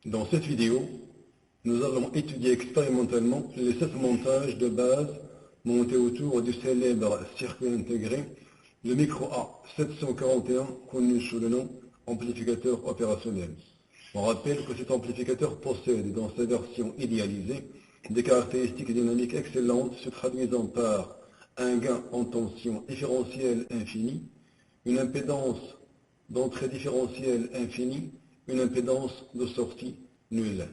Dans cette vidéo, nous allons étudier expérimentalement les 7 montages de base montés autour du célèbre circuit intégré, le micro A741, connu sous le nom amplificateur opérationnel. On rappelle que cet amplificateur possède dans sa version idéalisée des caractéristiques dynamiques excellentes se traduisant par un gain en tension différentielle infinie, une impédance d'entrée différentielle infinie, une impédance de sortie nulle.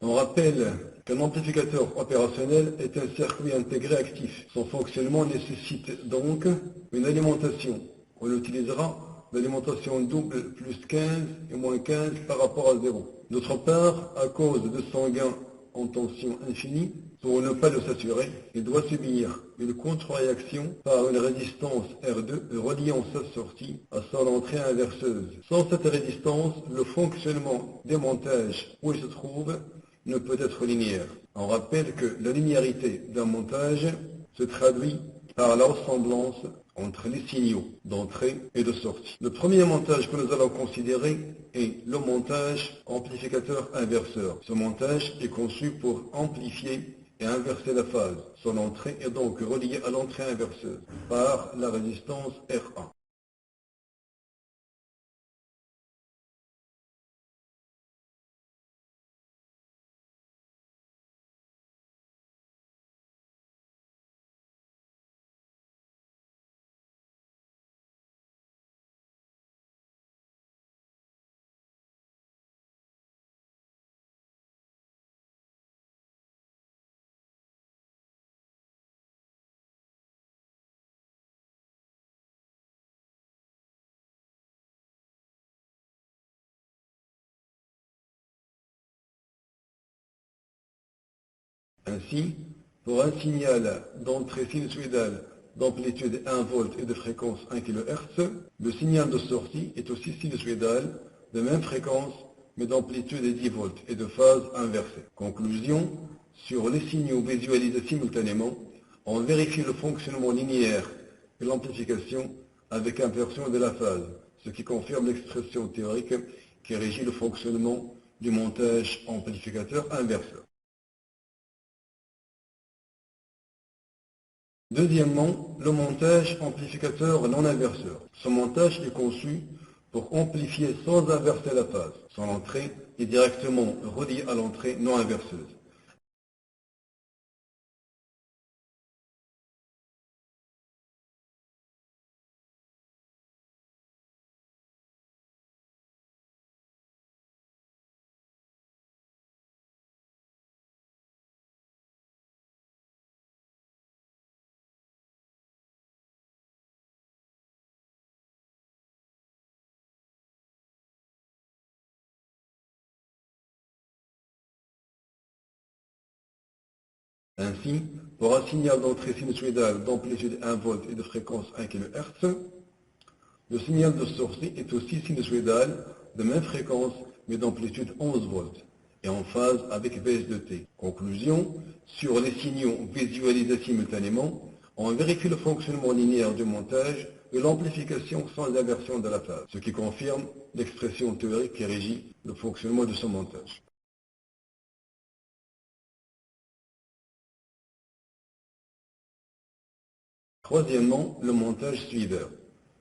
On rappelle qu'un amplificateur opérationnel est un circuit intégré actif. Son fonctionnement nécessite donc une alimentation. On utilisera l'alimentation double plus 15 et moins 15 par rapport à 0. D'autre part, à cause de son gain en tension infinie, pour ne pas le saturer, il doit subir une contre-réaction par une résistance R2 reliant sa sortie à son entrée inverseuse. Sans cette résistance, le fonctionnement des montages où il se trouve ne peut être linéaire. On rappelle que la linéarité d'un montage se traduit par la ressemblance entre les signaux d'entrée et de sortie. Le premier montage que nous allons considérer est le montage amplificateur inverseur. Ce montage est conçu pour amplifier et inverser la phase. Son entrée est donc reliée à l'entrée inverseuse par la résistance R1. Ainsi, pour un signal d'entrée sinusoïdale d'amplitude 1 V et de fréquence 1 kHz, le signal de sortie est aussi sinusoïdal, de même fréquence, mais d'amplitude 10 V et de phase inversée. Conclusion, sur les signaux visualisés simultanément, on vérifie le fonctionnement linéaire et l'amplification avec inversion de la phase, ce qui confirme l'expression théorique qui régit le fonctionnement du montage amplificateur inverseur. Deuxièmement, le montage amplificateur non inverseur. Ce montage est conçu pour amplifier sans inverser la phase. Son entrée est directement reliée à l'entrée non inverseuse. Ainsi, pour un signal d'entrée sinusoïdale d'amplitude 1 V et de fréquence 1 kHz, le signal de sortie est aussi sinusoïdal de même fréquence mais d'amplitude 11 V et en phase avec baisse de t. Conclusion, sur les signaux visualisés simultanément, on vérifie le fonctionnement linéaire du montage et l'amplification sans inversion de la phase, ce qui confirme l'expression théorique qui régit le fonctionnement de ce montage. Troisièmement, le montage suiveur.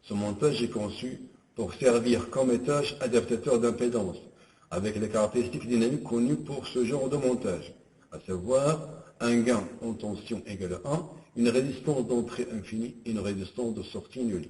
Ce montage est conçu pour servir comme étage adaptateur d'impédance, avec les caractéristiques dynamiques connues pour ce genre de montage, à savoir un gain en tension égale à 1, une résistance d'entrée infinie et une résistance de sortie nulle.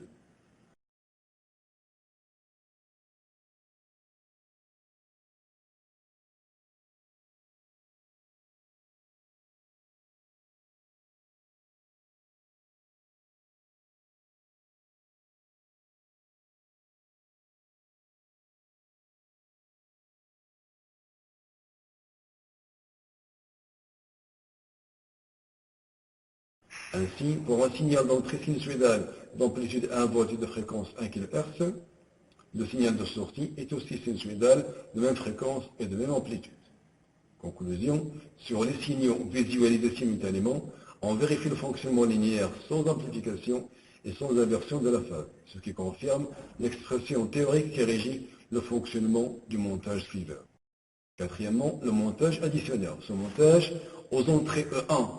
Ainsi, pour un signal d'entrée sinusoïdale d'amplitude 1 V et de fréquence 1 kHz, le signal de sortie est aussi sinusoïdal de même fréquence et de même amplitude. Conclusion, sur les signaux visualisés simultanément, on vérifie le fonctionnement linéaire sans amplification et sans inversion de la phase, ce qui confirme l'expression théorique qui régit le fonctionnement du montage suiveur. Quatrièmement, le montage additionnaire. Ce montage aux entrées E1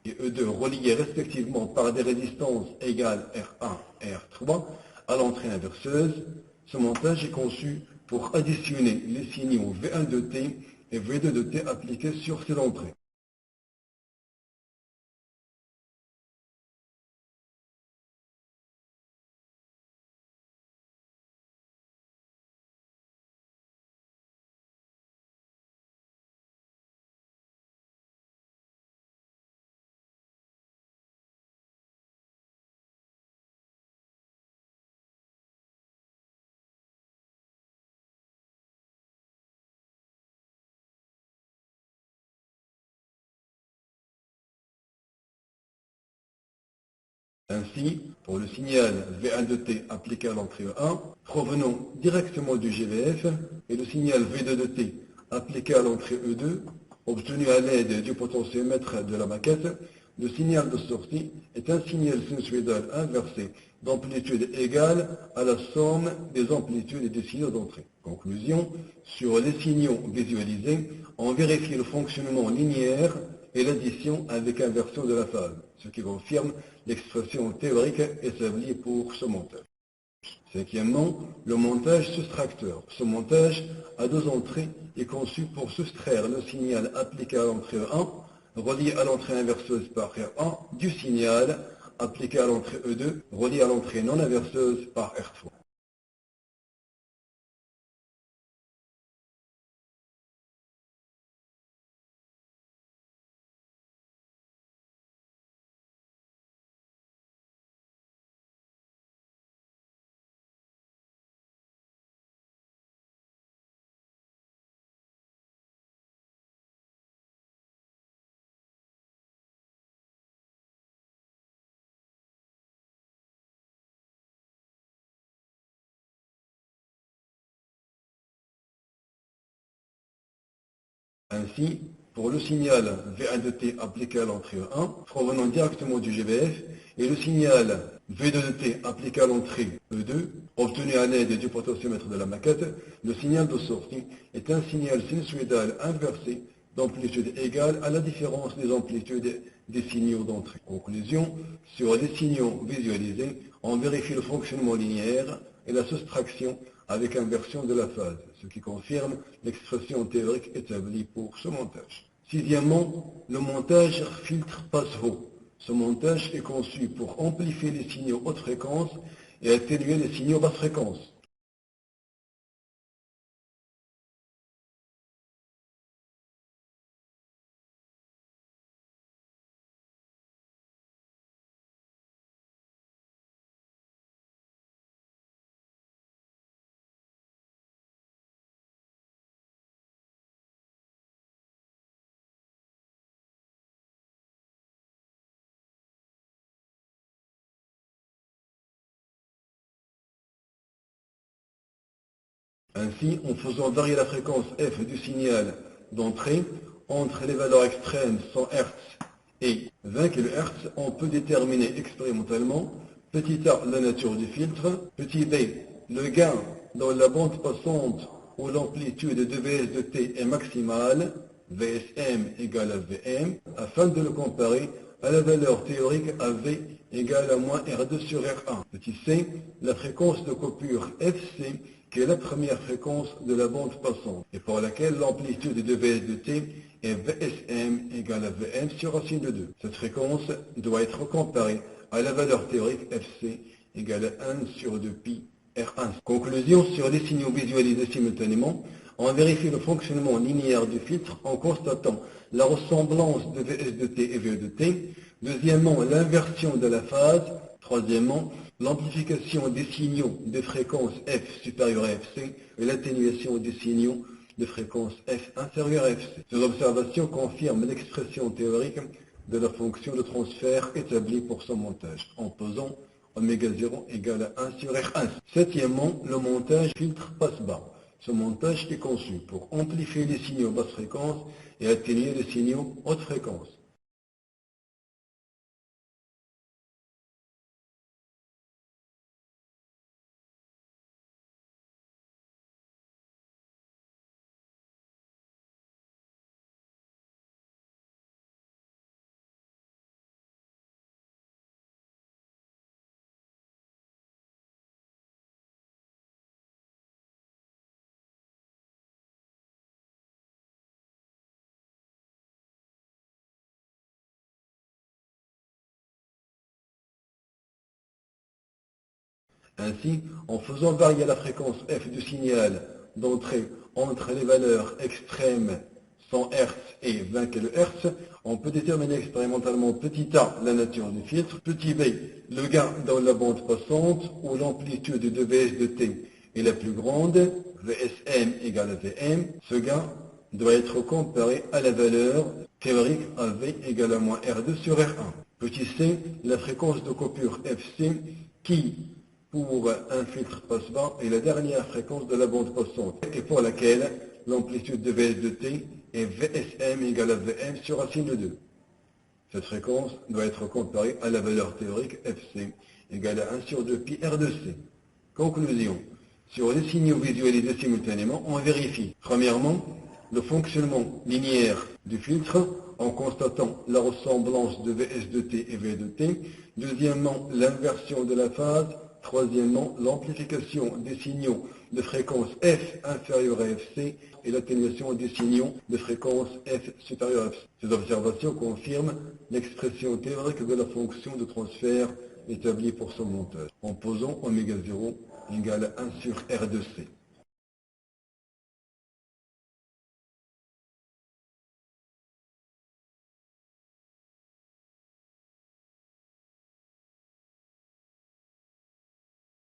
et E2 reliées respectivement par des résistances égales R1 et R3 à l'entrée inverseuse. Ce montage est conçu pour additionner les signaux V1 de T et V2 de T appliqués sur ces entrées. Ainsi, pour le signal V1 de T appliqué à l'entrée E1, provenant directement du GVF, et le signal V2 de T appliqué à l'entrée E2, obtenu à l'aide du potentiomètre de la maquette, le signal de sortie est un signal sinusoïdal inversé d'amplitude égale à la somme des amplitudes des signaux d'entrée. Conclusion, sur les signaux visualisés, on vérifie le fonctionnement linéaire et l'addition avec inversion de la phase, ce qui confirme l'expression théorique établie pour ce montage. Cinquièmement, le montage soustracteur. Ce montage à deux entrées est conçu pour soustraire le signal appliqué à l'entrée 1, relié à l'entrée inverseuse par R1, du signal appliqué à l'entrée E2, relié à l'entrée non inverseuse par R3. Ainsi, pour le signal V1 de T appliqué à l'entrée 1, provenant directement du GBF, et le signal V2 de T appliqué à l'entrée E2, obtenu à l'aide du potentiomètre de la maquette, le signal de sortie est un signal sinusoïdal inversé d'amplitude égale à la différence des amplitudes des signaux d'entrée. Conclusion, sur les signaux visualisés, on vérifie le fonctionnement linéaire et la soustraction avec inversion de la phase, ce qui confirme l'expression théorique établie pour ce montage. Sixièmement, le montage filtre passe-haut. Ce montage est conçu pour amplifier les signaux haute fréquence et atténuer les signaux basse fréquence. Ainsi, en faisant varier la fréquence f du signal d'entrée entre les valeurs extrêmes 100 Hz et 20 kHz, on peut déterminer expérimentalement petit a la nature du filtre, petit b le gain dans la bande passante où l'amplitude de Vs de t est maximale, Vsm égale à Vm, afin de le comparer à la valeur théorique AV égale à moins R2 sur R1. Petit c, la fréquence de coupure Fc, qui est la première fréquence de la bande passante, et pour laquelle l'amplitude de Vs de t est Vsm égale à Vm sur racine de 2. Cette fréquence doit être comparée à la valeur théorique Fc égale à 1 sur 2pi R1. Conclusion, sur les signaux visualisés simultanément, on vérifie le fonctionnement linéaire du filtre en constatant la ressemblance de Vs de t et Ve de t. Deuxièmement, l'inversion de la phase. Troisièmement, l'amplification des signaux de fréquence f supérieure à fc et l'atténuation des signaux de fréquence f inférieure à fc. Ces observations confirment l'expression théorique de la fonction de transfert établie pour son montage, en posant oméga 0 égale à 1 sur R1. Septièmement, le montage filtre passe-bas. Ce montage est conçu pour amplifier les signaux basse fréquence et atténuer les signaux haute fréquence. Ainsi, en faisant varier la fréquence f du signal d'entrée entre les valeurs extrêmes 100 Hz et 20 kHz, on peut déterminer expérimentalement petit a, la nature du filtre, petit b, le gain dans la bande passante où l'amplitude de Vs de t est la plus grande, Vsm égale à Vm, ce gain doit être comparé à la valeur théorique AV égale à moins R2 sur R1. Petit c, la fréquence de coupure Fc qui, pour un filtre passe-bas, est la dernière fréquence de la bande passante et pour laquelle l'amplitude de Vs de t est Vsm égale à Vm sur racine de 2. Cette fréquence doit être comparée à la valeur théorique Fc égale à 1 sur 2 pi R de C. Conclusion. Sur les signaux visualisés simultanément, on vérifie. Premièrement, le fonctionnement linéaire du filtre en constatant la ressemblance de Vs de t et V de t. Deuxièmement, l'inversion de la phase. Troisièmement, l'amplification des signaux de fréquence F inférieure à Fc et l'atténuation des signaux de fréquence F supérieure à Fc. Ces observations confirment l'expression théorique de la fonction de transfert établie pour son montage, en posant ω0 égale à 1 sur R de C.